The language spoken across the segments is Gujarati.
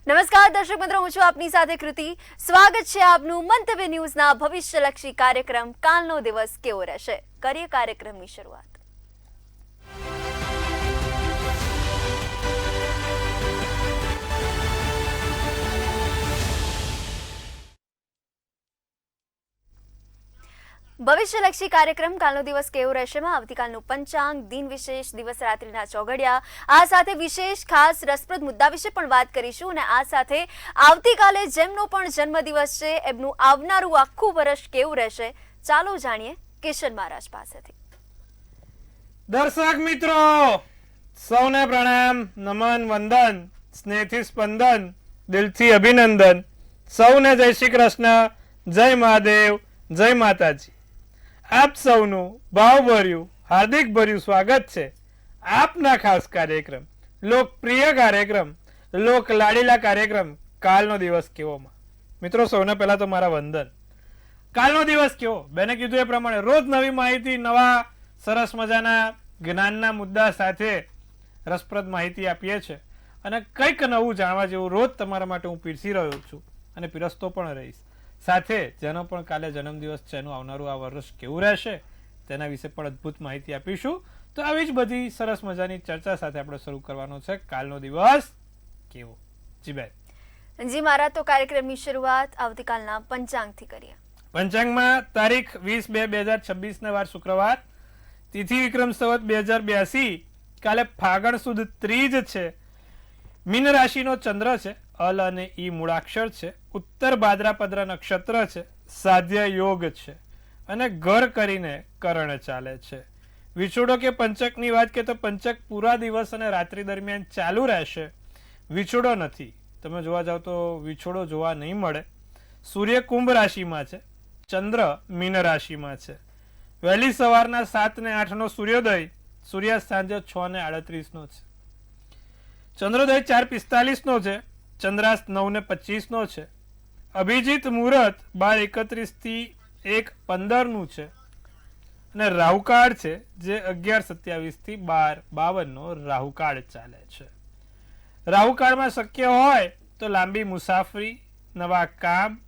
નમસ્કાર દર્શક મિત્રો, હું છું આપની સાથે કૃતિ. સ્વાગત છે આપનું મંતવ્ય ન્યૂઝના ભવિષ્યલક્ષી કાર્યક્રમ કાલનો દિવસ કેવો રહેશે. કરીએ કાર્યક્રમની શરૂઆત. ભવિષ્યલક્ષી કાર્યક્રમ કાલનો દિવસ કેવો રહેશે માં આવતીકાલનું પંચાંગ, દિન વિશેષ, દિવસ રાત્રિના ચોઘડિયા, આ સાથે વિશેષ ખાસ રસપ્રદ મુદ્દા વિશે પણ વાત કરીશું અને આ સાથે આવતીકાલે જેમનો પણ જન્મદિવસ છે એમનું આવનારું આખું વર્ષ કેવું રહેશે, ચાલો જાણીએ કિશન મહારાજ પાસેથી. દર્શક મિત્રો સૌને પ્રણામ, નમન, વંદન, સ્નેહથી સ્પંદન, દિલથી અભિનંદન. સૌને જય શ્રી કૃષ્ણ, જય મહાદેવ, જય માતાજી. આપ સૌનું ભાવભર્યું હાર્દિક ભર્યું સ્વાગત છે આપના ખાસ કાર્યક્રમ, લોકપ્રિય કાર્યક્રમ, લોક લાડીલા કાર્યક્રમ કાલનો દિવસ કેવોમાં. મિત્રો સૌને પહેલા તો મારા વંદન. કાલનો દિવસ કેવો, બેને કીધું એ પ્રમાણે રોજ નવી માહિતી, નવા સરસ મજાના જ્ઞાનના મુદ્દા સાથે રસપ્રદ માહિતી આપીએ છીએ અને કંઈક નવું જાણવા જેવું રોજ તમારા માટે હું પીરસી રહ્યો છું અને પીરસતો પણ રહીશ. સાથે જેનો પણ કાલે જન્મદિવસ છે એનું આવનારું આ વર્ષ કેવું રહેશે તેના વિશે પણ અદ્ભુત માહિતી આપીશું. તો આવી જ બધી સરસ મજાની ચર્ચા સાથે આપણે શરૂ કરવાનો છે કાલનો દિવસ કેવો. જી બેન. જી મારા, તો કાર્યક્રમની શરૂઆત આવતીકાલના પંચાંગથી કરીએ. પંચાંગમાં તારીખ 20/2/2026 ને વાર શુક્રવાર, તિથિ વિક્રમ સંવત 2082, કાલે ફાગણ સુદ ત્રીજ છે, મીન રાશિનો ચંદ્ર છે, અલ અને ઈ મૂળાક્ષર છે, ઉત્તર ભાદ્રપદ નક્ષત્ર છે, સાધ્ય યોગ છે અને ઘર કરીને કરણ ચાલે છે. વિછોડો કે પંચકની વાત કે તો પંચક પૂરા દિવસ અને રાત્રિ દરમિયાન ચાલુ રહેશે. વિછોડો નથી, તમે જોવા જાવ તો વિછોડો જોવા નહીં મળે. સૂર્ય કુંભ રાશિમાં છે, ચંદ્ર મીન રાશિમાં છે. વહેલી સવારના 7 ને 8 નો સૂર્યોદય, સૂર્યાસ્ત સાંજે 6 ને 38 નો છે. ચંદ્રોદય 4:45 નો છે, ચંદ્રાસ્ત 9 ને 25 નો છે. અભિજીત મુહૂર્ત 12:31 થી 1:15 નું છે અને રાહુકાળ છે જે 11:27 થી 12:52 નો રાહુકાળ ચાલે છે. રાહુકાળમાં શક્ય હોય તો લાંબી મુસાફરી, નવા કામ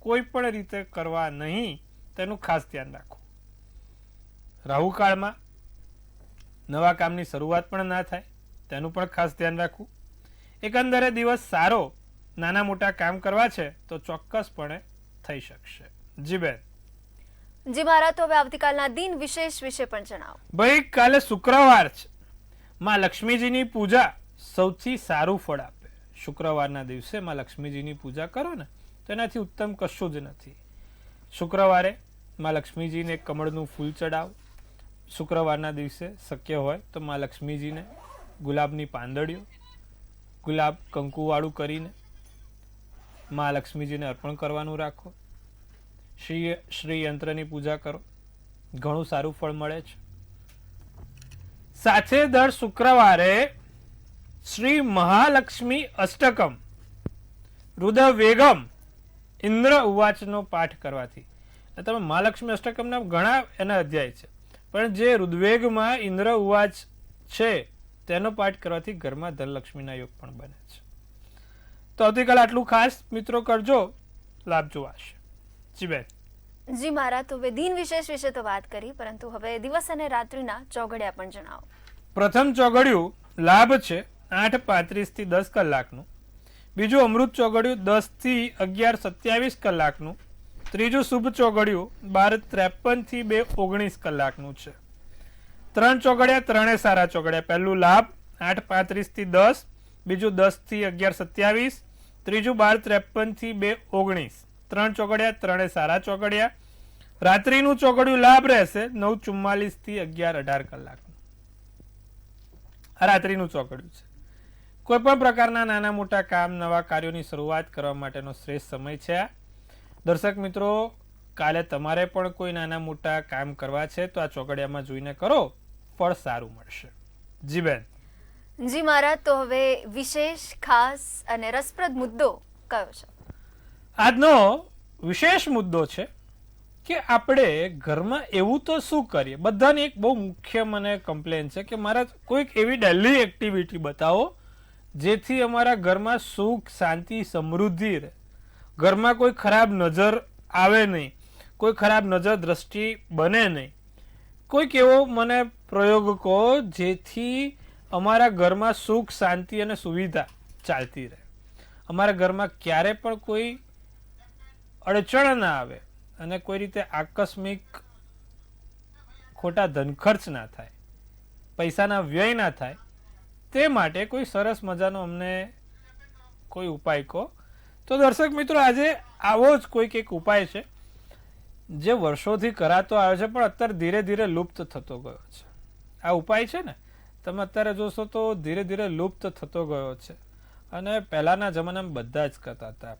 કોઈ પણ રીતે કરવા નહીં, તેનું ખાસ ધ્યાન રાખો. રાહુકાળમાં નવા કામની શરૂઆત પણ ના થાય, તેનું પણ ખાસ ધ્યાન રાખવું. એકંદરે દિવસ સારો, નાના મોટા કામ કરવા છે તો ચોક્કસપણે થઈ શકશે. જી બેન. જી મારા, તો હવે આવતીકાલના દિન વિશેષ વિશે પણ જણાવો. ભાઈ કાલે શુક્રવાર છે, માં લક્ષ્મીજીની પૂજા સૌથી સારું ફળ આપે. શુક્રવારના દિવસે માં લક્ષ્મીજીની પૂજા કરો ને તેનાથી ઉત્તમ કશું જ નથી. શુક્રવારે માં લક્ષ્મીજીને કમળનું ફૂલ ચડાવો. શુક્રવારના દિવસે શક્ય હોય તો માં લક્ષ્મીજીને ગુલાબની પાંદડીઓ, ગુલાબ કંકુવાળું કરીને માં લક્ષ્મીજીને અર્પણ કરવાનું રાખો. શ્રી યંત્રની પૂજા કરો, ઘણું સારું ફળ મળે છે. સાથે દર શુક્રવારે શ્રી મહાલક્ષ્મી અષ્ટકમ, રુદ્રવેગમ, ઇન્દ્ર ઉવાચનો પાઠ કરવાથી, તમે મહાલક્ષ્મી અષ્ટકમના ઘણા એના અધ્યાય છે, પણ જે રુદ્રવેગમાં ઇન્દ્ર ઉવાચ છે તેનો પાઠ કરવાથી ઘરમાં ધનલક્ષ્મીના યોગ પણ બને છે. તો આવતીકાલે આટલું ખાસ મિત્રો કરજો, લાભ જોવાશે. જી બેન. જી મારા, તો હવે દિન વિશેષ વિશે તો વાત કરી, પરંતુ હવે દિવસ અને રાત્રિના ચોઘડિયા પણ જણાવો. પ્રથમ ચોઘડિયું લાભ છે 8:35 થી 10 કલાકનું. બીજું અમૃત ચોઘડિયું 10 થી 11:27 કલાકનું. ત્રીજું શુભ ચોઘડિયું 12:53 થી 2:19 કલાકનું છે. 3 ચોઘડિયા, ત્રણે સારા ચોઘડિયા. પહેલું લાભ 8:35 થી 10, બીજું 10 થી 11:27, ત્રીજું 12:53 થી 2:19. 3 ચોઘડિયા, ત્રણે સારા ચોઘડિયા. રાત્રિનું ચોઘડિયું લાભ રહેશે 9:44 થી 11:18 કલાકનું. આ રાત્રિનું ચોઘડિયું છે. કોઈ પણ પ્રકારના નાના મોટા કામ, નવા કાર્યોની શરૂઆત કરવા માટેનો શ્રેષ્ઠ સમય છે. દર્શક મિત્રો, કાલે તમારે પણ કોઈ નાના મોટા કામ કરવા છે તો આ ચોઘડિયામાં જોઈને કરો, ફળ સારું મળશે. જી બેન. જી મારા, તો હવે વિશેષ ખાસ અને રસપ્રદ મુદ્દો કયો છે? આજનો વિશેષ મુદ્દો છે કે આપણે ઘરમાં એવું તો શું કરીએ. બધાની એક બહુ મુખ્ય મને કમ્પ્લેન છે કે મારા કોઈક એવી ડેલી એક્ટિવિટી બતાવો જેથી અમારા ઘરમાં સુખ શાંતિ સમૃદ્ધિ રહે, ઘરમાં કોઈ ખરાબ નજર આવે નહીં, કોઈ ખરાબ નજર દ્રષ્ટિ બને નહીં. કોઈક એવો મને પ્રયોગ કહો જેથી અમારા ઘરમાં સુખ શાંતિ અને સુવિધા ચાલતી રહે, અમારા ઘરમાં ક્યારે પણ કોઈ અડચણ ના આવે અને કોઈ રીતે આકસ્મિક ખોટા ધનખર્ચ ના થાય, પૈસાના વ્યય ના થાય. તે માટે કોઈ સરસ મજાનો અમને કોઈ ઉપાય કહો. તો દર્શક મિત્રો, આજે આવો જ કોઈક એક ઉપાય છે જે વર્ષોથી કરાતો આવ્યો છે પણ અત્યારે ધીરે ધીરે લુપ્ત થતો ગયો છે. આ ઉપાય છે ને, તમે અત્યારે જોશો તો ધીરે ધીરે લુપ્ત થતો ગયો છે અને પહેલાના જમાનામાં બધા જ કરતા હતા.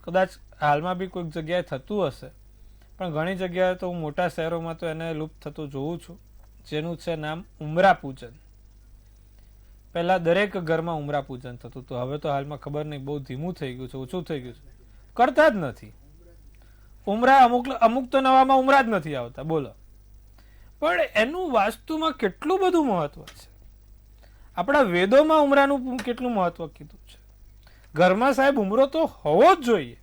કદાચ હાલમાં બી કોઈક જગ્યાએ થતું હશે, પણ ઘણી જગ્યાએ તો હું મોટા શહેરોમાં તો એને લુપ્ત થતું જોઉં છું, જેનું છે નામ ઉમરા પૂજન. પહેલા દરેક ઘરમાં ઉમરા પૂજન થતું હતું. હવે તો હાલમાં ખબર નહીં, બહુ ધીમું થઈ ગયું છે, ઓછું થઈ ગયું છે, કરતા જ નથી. ઉમરા અમુક તો નવામાં ઉમરા જ નથી આવતા, બોલો. પણ એનું વાસ્તુમાં કેટલું બધું મહત્વ છે. આપણા વેદોમાં ઉમરાનું કેટલું મહત્વ કીધું છે. ઘરમાં સાહેબ ઉમરો તો હોવો જ જોઈએ.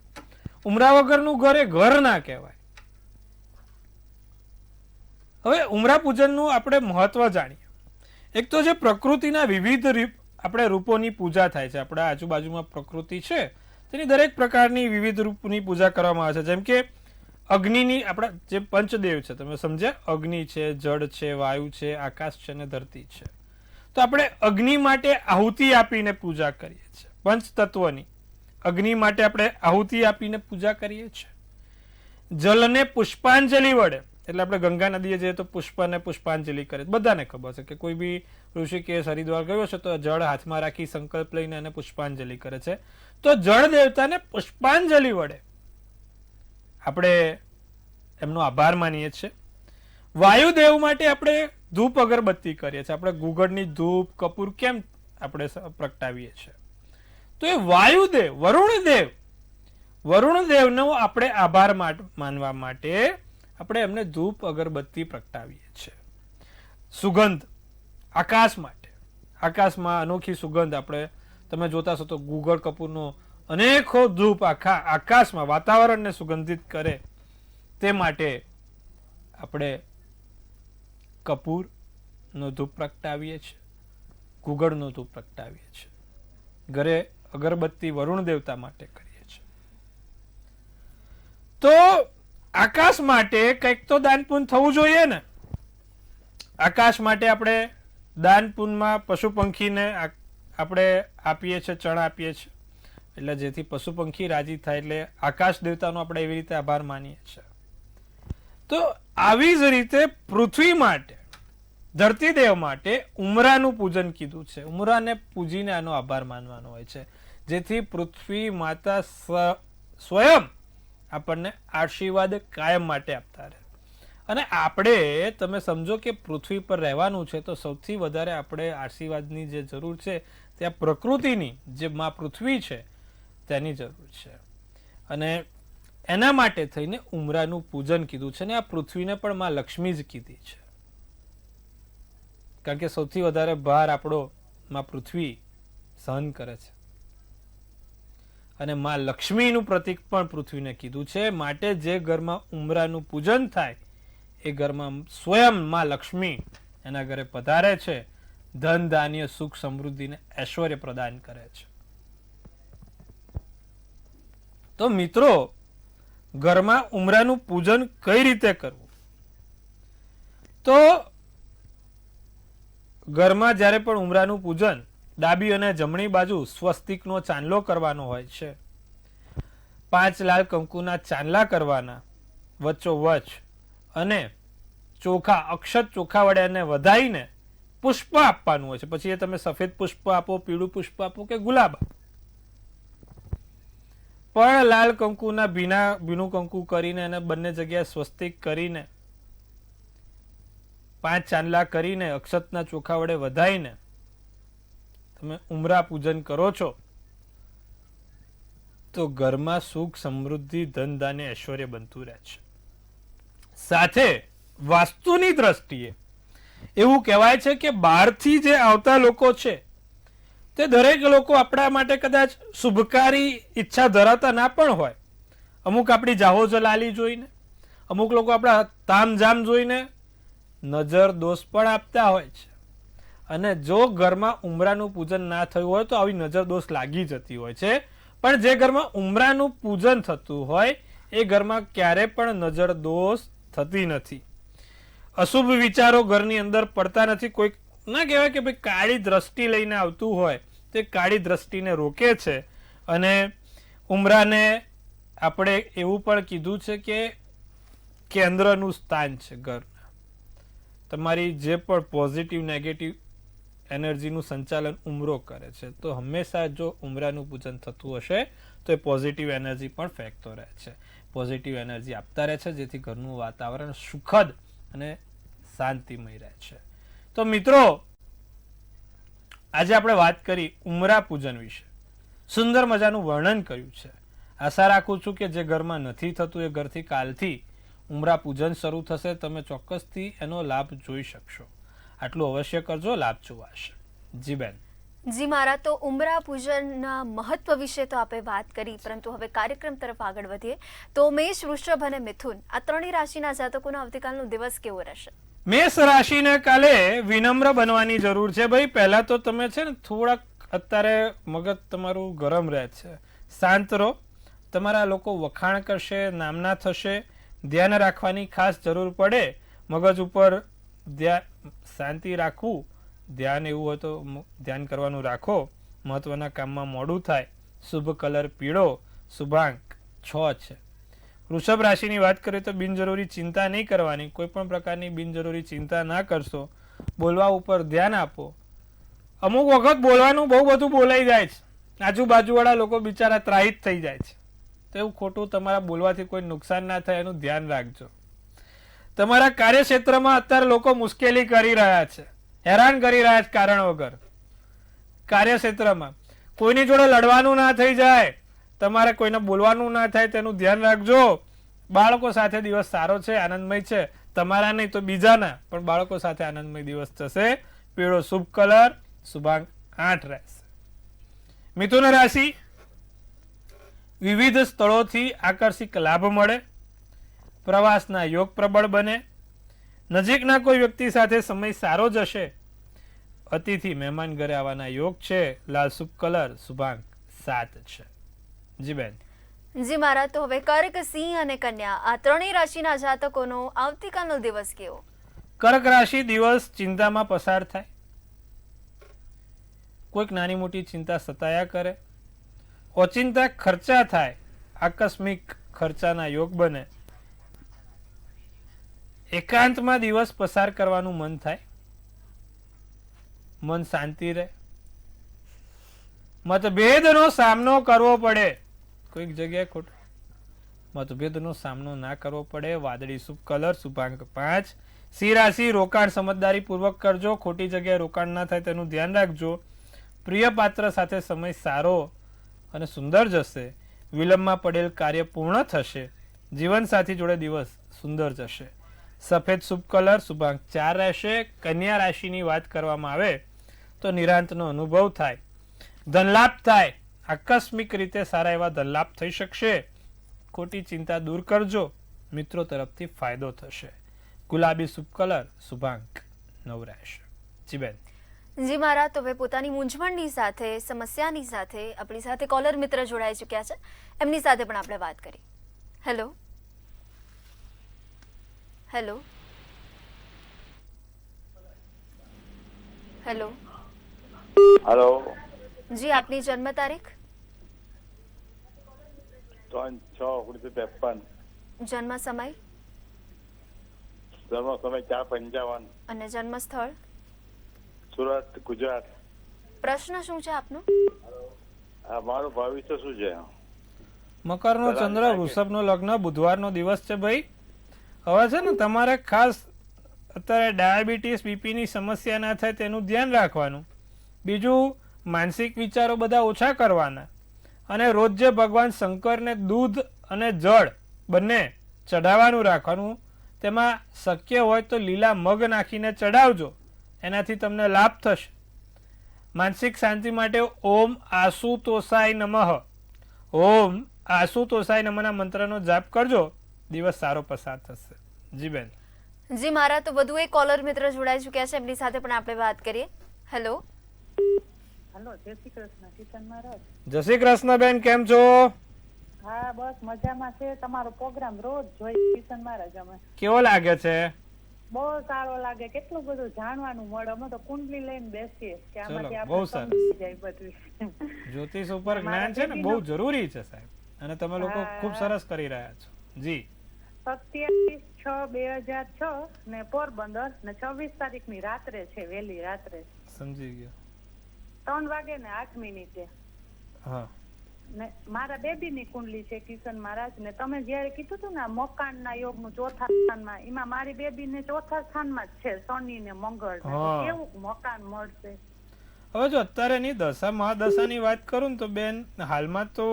ઉમરા વગરનું ઘર એ ઘર ના કહેવાય. હવે ઉમરા પૂજનનું આપણે મહત્વ જાણીએ. એક તો જે પ્રકૃતિના વિવિધ આપણે રૂપોની પૂજા થાય છે. આપણા આજુબાજુમાં પ્રકૃતિ છે તેની દરેક પ્રકારની વિવિધ રૂપની પૂજા કરવામાં આવે છે. જેમ કે અગ્નિની, આપણા જે પંચદેવ છે તમે સમજ્યા, અગ્નિ છે, જળ છે, વાયુ છે, આકાશ છે અને ધરતી છે. તો આપણે અગ્નિ માટે આહુતિ આપીને પૂજા કરીએ છીએ. પંચ તત્વની અગ્નિ માટે આપણે આહુતિ આપીને પૂજા કરીએ છીએ. જલને પુષ્પાંજલિ વડે, એટલે આપણે ગંગા નદીએ જઈએ તો પુષ્પને પુષ્પાંજલિ કરે. બધાને ખબર છે કે કોઈ બી ઋષિકેશ હરિદ્વાર ગયો છે તો જળ હાથમાં રાખી સંકલ્પ લઈને એને પુષ્પાંજલિ કરે છે. તો જળ દેવતાને પુષ્પાંજલિ વડે આપણે એમનો આભાર માનીએ છીએ. વાયુદેવ માટે આપણે ધૂપ અગરબત્તી કરીએ છીએ. આપણે ગુગળની ધૂપ કપૂર કેમ આપણે પ્રગટાવીએ છીએ? તો એ વાયુદેવ, વરુણદેવનો આપણે આભાર માનવા માટે આપણે એમને ધૂપ અગરબત્તી પ્રગટાવીએ છીએ. સુગંધ આકાશ માટે, આકાશમાં અનોખી સુગંધ આપણે તમે જોતા છો તો ગુગળ કપૂરનો અનેકો ધૂપ આખા આકાશમાં વાતાવરણને સુગંધિત કરે, તે માટે આપણે કપૂરનો ધૂપ પ્રગટાવીએ છીએ, ગુગળનો ધૂપ પ્રગટાવીએ છીએ. ઘરે અગરબત્તી વરુણ દેવતા માટે કરીએ છીએ. તો આકાશ માટે કંઈક તો દાન પુણ્ય થવું જોઈએ ને. આકાશ માટે આપણે દાન પુણ્યમાં પશુ પંખીને આપણે આપીએ છીએ, ચણ આપીએ છીએ, એટલે જેથી પશુ પંખી રાજી થાય, એટલે આકાશ દેવતાનો આપણે એવી રીતે આભાર માનીએ છીએ. તો આવી જ રીતે પૃથ્વી માટે, ધરતી દેવ માટે ઉમરાનું પૂજન કીધું છે. ઉમરાને પૂજીને આનો આભાર માનવાનો હોય છે, જેથી પૃથ્વી માતા સ્વયં આપણને આશીર્વાદ કાયમ માટે આપતા રહે. અને આપણે તમે સમજો કે પૃથ્વી પર રહેવાનું છે તો સૌથી વધારે આપણે આશીર્વાદની જે જરૂર છે ત્યાં પ્રકૃતિની, જે માં પૃથ્વી છે તેની જરૂર છે. અને એના માટે થઈને ઉમરાનું પૂજન કીધું છે. અને આ પૃથ્વીને પણ માં લક્ષ્મી જ કીધી છે, કારણ કે સૌથી વધારે ભાર આપણો માં પૃથ્વી સહન કરે છે. અને માં લક્ષ્મીનું પ્રતીક પણ પૃથ્વીને કીધું છે. માટે જે ઘરમાં ઉમરાનું પૂજન થાય એ ઘરમાં સ્વયં માં લક્ષ્મી એના ઘરે પધારે છે, ધન ધાન્ય સુખ સમૃદ્ધિને ઐશ્વર્ય પ્રદાન કરે છે. તો મિત્રો, ઘરમાં ઉમરાનું પૂજન કઈ રીતે કરવું? તો ઘરમાં જ્યારે પણ ઉમરાનું પૂજન, ડાબી અને જમણી બાજુ સ્વસ્તિકનો ચાંદલો કરવાનો હોય છે. 5 લાલ કંકુના ચાંદલા કરવાના વચ્ચોવચ, અને ચોખા, અક્ષત ચોખા વડે એને વધાઈને પુષ્પ આપવાનું હોય છે. પછી એ તમે સફેદ પુષ્પ આપો, પીળું પુષ્પ આપો કે ગુલાબ આપો, પણ લાલ કંકુના ભીનું કંકુ કરીને એને બંને જગ્યાએ સ્વસ્તિક કરીને 5 ચાંદલા કરીને અક્ષતના ચોખા વડે વધાઈને તમે ઉમરા પૂજન કરો છો તો ઘરમાં સુખ સમૃદ્ધિ ધન ધાન્ય ઐશ્વર્ય બનતું રહે છે. સાથે વાસ્તુની દ્રષ્ટિએ એવું કહેવાય છે કે બહારથી જે આવતા લોકો છે તે દરેક લોકો આપણા માટે કદાચ શુભકારી ઈચ્છા ધરાવતા ના પણ હોય. અમુક આપણી જાહો જલાલી જોઈને, અમુક લોકો આપણા તામઝામ જોઈને નજર દોષ પણ આપતા હોય છે. અને જો ઘરમાં ઉમરાનું પૂજન ના થયું હોય તો આવી નજર દોષ લાગી જતી હોય છે. પણ જે ઘરમાં ઉમરાનું પૂજન થતું હોય એ ઘરમાં ક્યારે પણ નજર દોષ થતી નથી. અશુભ વિચારો ઘરની અંદર પડતા નથી. કોઈ ના કહેવાય કે ભાઈ કાળી દ્રષ્ટિ લઈને આવતું હોય તે કાળી દ્રષ્ટિને રોકે છે. અને ઉમરાને આપણે એવું પણ કીધું છે કે કેન્દ્રનું સ્થાન છે ઘરના. તમારી જે પણ પોઝિટિવ નેગેટિવ એનર્જીનું સંચાલન ઉમરો કરે છે. તો હંમેશા જો ઉમરાનું પૂજન થતું હશે તો એ પોઝિટિવ એનર્જી પણ ફેંકતો રહે છે, પોઝિટિવ એનર્જી આપતા રહે છે, જેથી ઘરનું વાતાવરણ સુખદ અને શાંતિમય રહે છે. તો મિત્રો, આજે આપણે વાત કરી ઉમરા પૂજન વિશે, સુંદર મજાનું વર્ણન કર્યું છે. આશા રાખું છું કે જે ઘરમાં નથી થતું એ ઘરથી કાલથી ઉમરા પૂજન શરૂ થશે. તમે ચોક્કસથી એનો લાભ જોઈ શકશો. આટલું અવશ્ય કરજો, લાભ જોવાશે. જી બેન. જી મારા, તો ઉમરા પૂજનના મહત્વ વિશે તો આપણે વાત કરી, પરંતુ હવે કાર્યક્રમ તરફ આગળ વધીએ. તો મેષ, વૃષભ અને મિથુન આ ત્રણેય રાશિના જાતકોનો આવતીકાલનો દિવસ કેવો રહેશે? મેષ રાશિને કાલે વિનમ્ર બનવાની જરૂર છે. ભાઈ પહેલા તો તમે છે ને થોડાક અત્યારે મગજ તમારું ગરમ રહે છે, શાંત રહો. તમારા લોકો વખાણ કરશે, નામના થશે, ધ્યાન રાખવાની ખાસ જરૂર પડે. મગજ ઉપર શાંતિ રાખવું, ધ્યાન એવું હોય તો ધ્યાન કરવાનું રાખો. મહત્વના કામમાં મોડું થાય. શુભ કલર પીળો, શુભાંક 6 છે. વૃષભ રાશિની વાત કરીએ તો બિનજરૂરી ચિંતા નહીં કરવાની. કોઈ પણ પ્રકારની બિનજરૂરી ચિંતા ના કરશો. બોલવા ઉપર ધ્યાન આપો. અમુક વખત બોલવાનું બહુ બધું બોલાઈ જાય છે, આજુબાજુવાળા લોકો બિચારા ત્રાહિત થઈ જાય છે. તો એવું ખોટું તમારા બોલવાથી કોઈ નુકસાન ના થાય એનું ધ્યાન રાખજો. તમારા કાર્યક્ષેત્રમાં અત્યારે લોકો મુશ્કેલી કરી રહ્યા છે, હેરાન કરી રહ્યા છે કારણ વગર. કાર્યક્ષેત્રમાં કોઈની જોડે લડવાનું ના થઈ જાય, તમારે કોઈને બોલવાનું ના થાય તેનું ધ્યાન રાખજો. બાળકો સાથે દિવસ સારો છે, આનંદમય છે. તમારા નહીં તો બીજાના, પણ બાળકો સાથે આનંદમય દિવસ થશે. પીળો શુભ કલર, શુભાંક 8 રહેશે. મિથુન રાશિ, વિવિધ સ્થળોથી આકર્ષક લાભ મળે. પ્રવાસના યોગ પ્રબળ બને. નજીકના કોઈ વ્યક્તિ સાથે સમય સારો જશે. અતિથિ મહેમાન ઘરે આવવાના યોગ છે. લાલ શુભ કલર, શુભાંક 7 છે. જી બેન. જી મારા, તો હવે કર્ક, સિંહ અને કન્યા આ ત્રણેય રાશિના જાતકોનો આવતીકાલનો દિવસ કેવો? કર્ક રાશિ, દિવસ ચિંતામાં પસાર થાય. કોઈક નાની મોટી ચિંતા સતાયા કરે. ઓચિંતા ખર્ચા થાય. આકસ્મિક ખર્ચાના યોગ બને. એકાંતમાં દિવસ પસાર કરવાનું મન થાય. મન શાંતિ રહે. મતભેદનો સામનો કરવો પડે. કોઈક જગ્યાએ ખોટું મતભેદનો સામનો ના કરવો પડે. વાદળી શુભ કલર, શુભાંક 5. સિંહ રાશિ, રોકાણ સમજદારી પૂર્વક કરજો. ખોટી જગ્યાએ રોકાણ ના થાય તેનું ધ્યાન રાખજો. પ્રિય પાત્ર સાથે સમય સારો અને સુંદર જશે. વિલંબમાં પડેલ કાર્ય પૂર્ણ થશે. જીવનસાથી જોડે દિવસ સુંદર જશે. સફેદ શુભ કલર, શુભાંક 4 રહેશે. કન્યા રાશિની વાત કરવામાં આવે તો નિરાંતનો અનુભવ થાય. ધનલાભ થાય. આકસ્મિક રીતે સારા એવા ધનલાભ થઈ શકશે. ખોટી ચિંતા દૂર કરજો. મિત્રો તરફથી ફાયદો થશે. ગુલાબી શુભ કલર, શુભાંક 9 રહેશે. જી બેન. જી મારા, તો હવે પોતાની મૂંઝવણની સાથે, સમસ્યાની સાથે આપણી સાથે કોલર મિત્ર જોડાઈ ચૂક્યા છે. એમની સાથે પણ આપણે વાત કરી. હેલો હેલો હેલો હેલો જી, આપની જન્મ તારીખ? 3/6/1953. જન્મ સમય? જન્મ સમય 4:55. અને જન્મ સ્થળ? સુરત, ગુજરાત. પ્રશ્ન શું છે આપનો? મારું ભવિષ્ય શું છે? મકરનો ચંદ્ર, વૃષભનો લગ્ન, બુધવારનો દિવસ છે ભાઈ. હવે છે ને તમારે ખાસ અત્યારે ડાયાબિટીસ, બીપીની સમસ્યા ના થાય તેનું ધ્યાન રાખવાનું. બીજું, માનસિક વિચારો બધા ઓછા કરવાના. અને રોજ જે ભગવાન શંકરને દૂધ અને જળ બંને ચઢાવવાનું રાખવાનું. તેમાં શક્ય હોય તો લીલા મગ નાખીને ચડાવજો, એનાથી તમને લાભ થશે. માનસિક શાંતિ માટે ઓમ આશુતોષાય નમઃ, ઓમ આશુતોષાય નમઃના મંત્રનો જાપ કરજો, દિવસ સારો પસાર થશે. જી બેન. જી મારા તો વધુ એક કોલર મિત્ર જોડાઈ ચૂક્યા છે, એમની સાથે પણ આપણે વાત કરીએ. હેલો. હેલો, જય શ્રી કૃષ્ણ. કિશન મહારાજ. જય શ્રી કૃષ્ણ બેન, કેમ છો? હા બસ મજામાં છે. તમારો પ્રોગ્રામ રોજ જોઈ કિશન મહારાજ. અમે કેવો લાગે છે? બહુ સારો લાગે. કેટલું બધું જાણવાનું મળે. અમે તો કુંડલી લઈને બેસીએ કે આમાંથી બહુ આપણે સરસ. સમજી જાય બધું. જ્યોતિષ ઉપર જ્ઞાન છે ને બહુ જરૂરી છે સાહેબ, અને તમે લોકો ખૂબ સરસ કરી રહ્યા છો. જી. 27/6/2006 ને પોરબંદર ને 26 તારીખની રાત્રે છે, વહેલી રાત્રે સમજી ગયો. 3 વાગે ને 8 મિનિટે. હા. ને મારા બેબીની કુંડલી છે કિશન મહારાજ. ને તમે જયારે કીધું હતું ને આ મકાનના યોગનું ચોથા સ્થાનમાં, એમાં મારી બેબીને ચોથા સ્થાનમાં જ છે, શનિ ને મંગળ. હા. કેવું મકાન મળશે? હવે જો અત્યારેની દશા મહાદશાની વાત કરું ને તો બેન, હાલમાં તો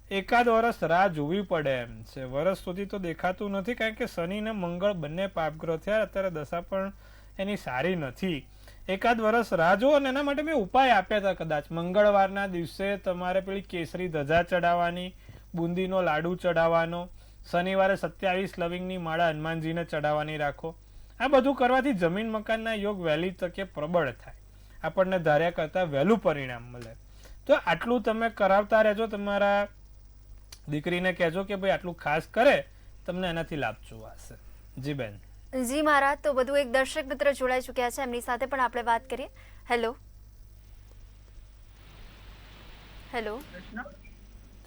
એકાદ વર્ષ રાહ જોવી પડે એમ છે. વર્ષ સુધી તો દેખાતું નથી, કારણ કે શનિ ને મંગળ બંને પાપગ્રહ થયા. અત્યારે દશા પણ એની સારી નથી. એકાદ વર્ષ રાહ જુઓ, અને એના માટે મેં ઉપાય આપ્યા હતા. કદાચ મંગળવારના દિવસે તમારે પેલી કેસરી ધજા ચડાવવાની, બુંદીનો લાડુ ચડાવવાનો, શનિવારે 27 લવિંગની માળા હનુમાનજીને ચડાવવાની રાખો. આ બધું કરવાથી જમીન મકાનના યોગ વહેલી તકે પ્રબળ થાય, આપણને ધાર્યા કરતાં વહેલું પરિણામ મળે. તો આટલું તમે કરાવતા રહેજો. તમારા દીકરીને કહેજો કે ભાઈ આટલું ખાસ કરે, તમને એનાથી લાભ જોવાશે. જી બેન. જી મારા તો વધુ એક દર્શક મિત્ર જોડાઈ ચૂક્યા છે, એમની સાથે પણ આપણે વાત કરીએ. હેલો. હેલો.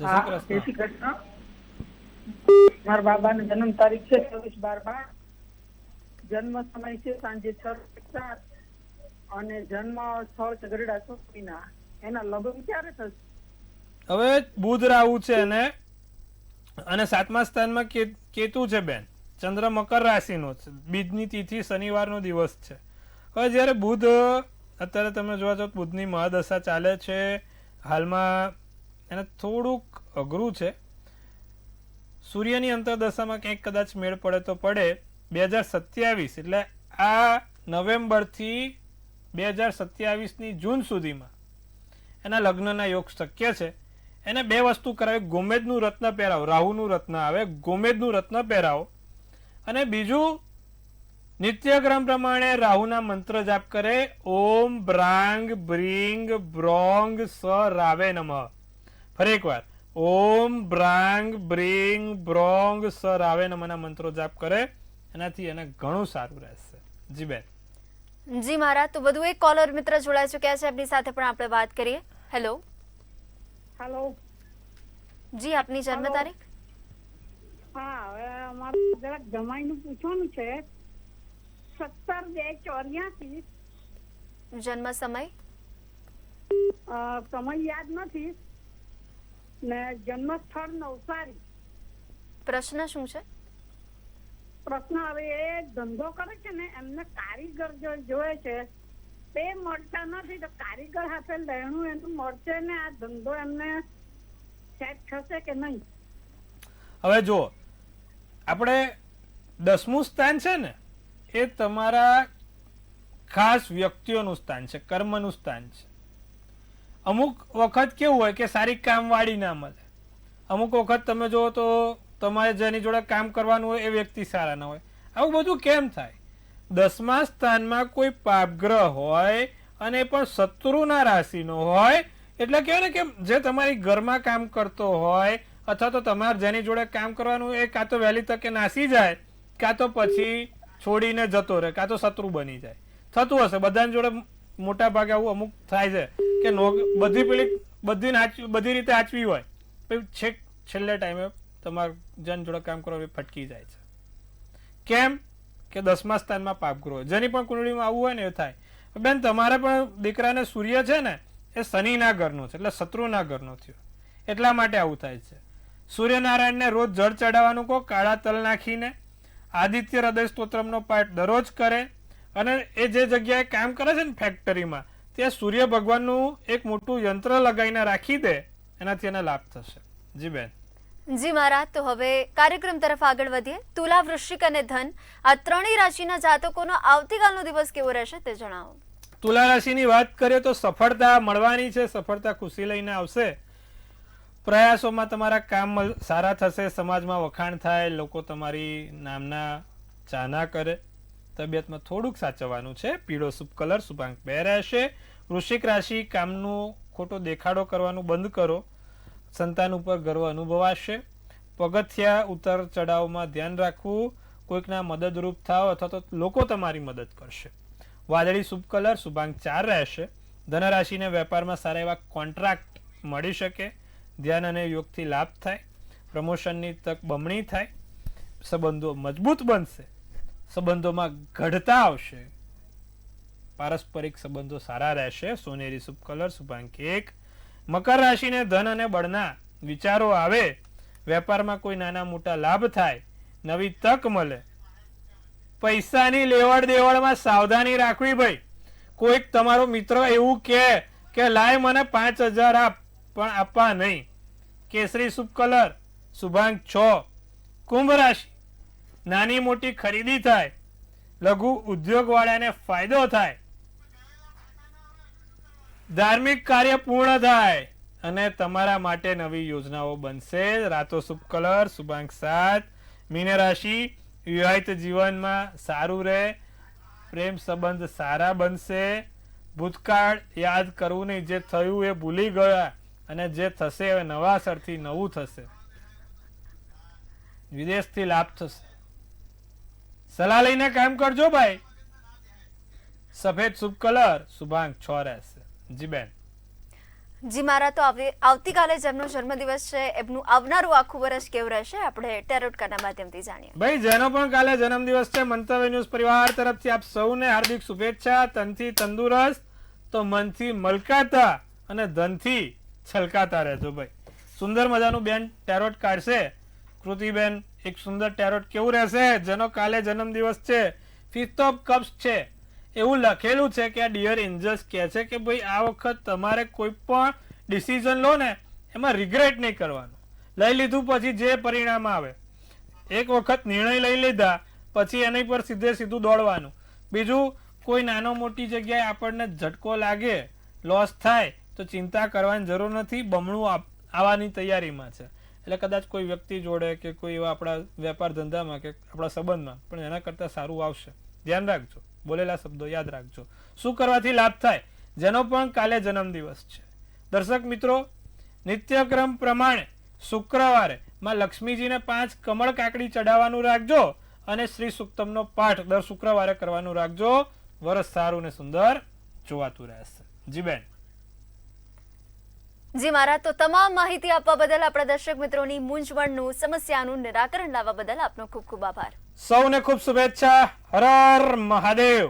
જય શ્રી કૃષ્ણ. મારા બાબાનો જન્મ તારીખ છે 24/12/12. જન્મ સમય છે સાંજે 6:04 અને જન્મ સ્થળ છે ગરડા સોપીના. એના લગ્ન ક્યારે થશે? હવે બુધ રાહુ છે અને 7મા સ્થાનમાં કેતુ છે બેન. ચંદ્ર મકર રાશિનો છે, બીજની તિથિ શનિવારનો દિવસ છે. હવે જ્યારે બુધ, અત્યારે તમે જોવા જાઓ બુધની મહાદશા ચાલે છે હાલમાં, એને થોડુંક અઘરું છે. સૂર્યની અંતરદશામાં ક્યાંક કદાચ મેળ પડે તો પડે. 2027 એટલે આ નવેમ્બરથી 2027ની જૂન સુધીમાં એના લગ્નના યોગ શક્ય છે. એને 2 વસ્તુ કરાવે. ગોમેદનું રત્ન પહેરાવો, રાહુનું રત્ન આવે, ગોમેદનું રત્ન પહેરાવો. અને બીજું, નિત્યક્રમ પ્રમાણે રાહુના મંત્ર જાપ કરે. ઓમ બ્રાંગ બ્રીંગ બ્રોંગ સ રાવે નમઃ. ફરી એકવાર, ઓમ બ્રાંગ બ્રીંગ બ્રોંગ સ રાવે નમઃના મંત્રો જાપ કરે. એનાથી એને ઘણું સારું રહેશે. જી બેન. જી મારા તો વધુ એક કોલર મિત્ર જોડાઈ ચૂક્યા છે, એમની સાથે પણ આપણે વાત કરીએ. હેલો. હેલો. જી આપની જન્મ તારીખ? હા, હવે અમારે જરાક જમાઈનું પૂછવાનું છે. 17/2/84. જન્મ સમય? સમય યાદ નથી ને જન્મ સ્થળ નવસારી. પ્રશ્ન શું છે? પ્રશ્ન, હવે એ ધંધો કરે છે ને, એમને કારીગર જોયે છે, તે મળતા નથી. તો કારીગર હાથે લેણું એનું મળશે ને આ ધંધો એમને સેટ થશે કે નહીં? હવે જો આપણે 10મું સ્થાન છે ને, એ તમારા ખાસ વ્યક્તિઓનું સ્થાન છે, કર્મનું સ્થાન છે. અમુક વખત કેવું હોય કે સારી કામવાળી ના મળે. અમુક વખત તમે જુઓ તો તમારે જેની જોડે કામ કરવાનું હોય એ વ્યક્તિ સારા ના હોય. આવું બધું કેમ થાય? 10મા સ્થાનમાં કોઈ પાપગ્રહ હોય અને પણ શત્રુના રાશિનો હોય, એટલે કહેવાય ને કે જે તમારી ઘરમાં કામ કરતો હોય અથવા તો તમારે જેની જોડે કામ કરવાનું એ કાં તો વહેલી તકે નાસી જાય, કાં તો પછી છોડીને જતો રહે, કાં તો શત્રુ બની જાય. થતું હશે બધાની જોડે, મોટા ભાગે આવું અમુક થાય છે કે બધી રીતે આચવી હોય, છેલ્લે ટાઈમે તમારે જેની જોડે કામ કરવા ફટકી જાય છે. કેમ કે 10મા સ્થાનમાં પાપગ્રહ હોય. જેની પણ કુંડળીમાં આવવું હોય ને એ થાય. બેન, તમારે પણ દીકરાને સૂર્ય છે ને એ શનિના ઘરનો છે, એટલે શત્રુના ઘરનો થયો, એટલા માટે આવું થાય છે. સૂર્યનારાયણને રોજ જળ ચડાવવાનું કહો, કાળા તલ નાખીને. આદિત્ય હૃદય સ્તોત્રમનો પાઠ દરરોજ કરે. અને એ જે જગ્યાએ કામ કરે છે ને ફેક્ટરીમાં, ત્યાં સૂર્ય ભગવાનનું એક મોટું યંત્ર લગાવીને રાખી દે, એનાથી એને લાભ થશે. જી બેન. જી મારા તો હવે કાર્યક્રમ તરફ આગળ વધીએ. તુલા, વૃશ્ચિક અને ધન, આ ત્રણેય રાશિના જાતકોનો આવતીકાલનો દિવસ કેવો રહેશે તે જણાવો. તુલા રાશિની વાત કરીએ તો સફળતા મળવાની છે, સફળતા ખુશી લઈને આવશે. પ્રયાસોમાં તમારા કામ સારા થશે, સમાજમાં વખાણ થાય, લોકો તમારી નામના ચાહના કરે. તબિયતમાં થોડુંક સાચવવાનું છે. પીળો શુભ કલર, શુભાંક 2 રહેશે. વૃશ્ચિક રાશિ, કામનું ખોટો દેખાડો કરવાનું બંધ કરો. સંતાન ઉપર ગર્વ અનુભવાશે. પગથિયા ઉતર ચડાવમાં ધ્યાન રાખવું. કોઈકના મદદરૂપ થાવ અથવા તો લોકો તમારી મદદ કરશે. વાદળી શુભ કલર, શુભાંક 4 રહેશે. ધનરાશિને વેપારમાં સારા એવા કોન્ટ્રાક્ટ મળી શકે. ધ્યાન અને યોગથી લાભ થાય. પ્રમોશનની તક બમણી થાય. સંબંધો મજબૂત બનશે. સંબંધોમાં ઘડતા આવશે. પારસ્પરિક સંબંધો સારા રહેશે. સોનેરી શુભ કલર, શુભાંક 1. મકર રાશિને ધન અને બળના વિચારો આવે. વેપારમાં કોઈ નાના મોટા લાભ થાય. નવી તક મળે. પૈસાની લેવડ દેવડમાં સાવધાની રાખવી ભાઈ. કોઈક તમારો મિત્ર એવું કે લાય મને 5000 આપ, પણ આપવા નહીં. કેસરી શુભ કલર, શુભાંક 6. કુંભ રાશિ, નાની મોટી ખરીદી થાય. લઘુ ઉદ્યોગ વાળાને ફાયદો થાય. ધાર્મિક કાર્ય પૂર્ણ થાય અને તમારા માટે નવી યોજનાઓ બનશે. રાતો શુભ કલર, શુભાંક 7. મીન રાશિ, વિવાહિત જીવનમાં સારું રહે. પ્રેમ સંબંધ સારા બનશે. ભૂતકાળ યાદ કરવું નહીં. જે થયું એ ભૂલી ગયા અને જે થશે હવે નવા સરથી નવું થશે. વિદેશથી લાભ થશે. સલાહ લઈને કામ કરજો ભાઈ. સફેદ શુભ કલર, શુભાંક 6 રહેશે. જી બેન. જી મારા તો આવતીકાલે જેમનો જન્મદિવસ છે એમનું આવનારું આખું વર્ષ કેવું રહેશે આપણે ટેરોટ કાર્ડના માધ્યમથી જાણીએ. ભાઈ જેનો પણ કાલે જન્મદિવસ છે, મંતવ્ય ન્યૂઝ પરિવાર તરફથી આપ સૌને હાર્દિક શુભેચ્છા. તનથી તંદુરસ્ત તો મનથી મલકાતા અને ધનથી છલકાતા રહેજો ભાઈ. સુંદર મજાનું બેન ટેરોટ કાઢશે. કૃતિબેન, એક સુંદર ટેરોટ કેવું રહેશે? જેનો કાલે જન્મદિવસ છે, 5 ઓફ કપ્સ છે. એવું લખેલું છે કે આ ડિયર એન્જલ્સ કહે છે કે ભાઈ આ વખત તમારે કોઈ પણ ડિસિઝન લો ને એમાં રિગ્રેટ નહીં કરવાનું. લઈ લીધું પછી જે પરિણામ આવે, એક વખત નિર્ણય લઈ લીધા પછી એની પર સીધું દોડવાનું. બીજું, કોઈ નાનો મોટી જગ્યાએ આપણને ઝટકો લાગે, લોસ થાય તો ચિંતા કરવાની જરૂર નથી. બમણું આવવાની તૈયારીમાં છે. એટલે કદાચ કોઈ વ્યક્તિ જોડે કે કોઈ એવા આપણા વેપાર ધંધામાં કે આપણા સંબંધમાં પણ એના કરતાં સારું આવશે. ધ્યાન રાખજો. બોલેલા શબ્દો યાદ રાખજો. શું કરવાથી લાભ થાય? જેનો પણ કાલે જન્મદિવસ છે. દર્શક મિત્રો, નિત્યક્રમ પ્રમાણે શુક્રવારે માં લક્ષ્મીજીને 5 કમળ કાકડી ચડાવવાનું રાખજો અને શ્રી સુક્તમનો પાઠ દર શુક્રવારે કરવાનું રાખજો. વરસ સારું ને સુંદર જોવાતું રહેશે. જી બેન. જી મારા તો તમામ માહિતી આપવા બદલ, આપણા દર્શક મિત્રોની મૂંઝવણનું, સમસ્યાનું નિરાકરણ લાવવા બદલ આપનો ખૂબ ખૂબ આભાર. સૌને ખૂબ શુભેચ્છા. હર હર મહાદેવ.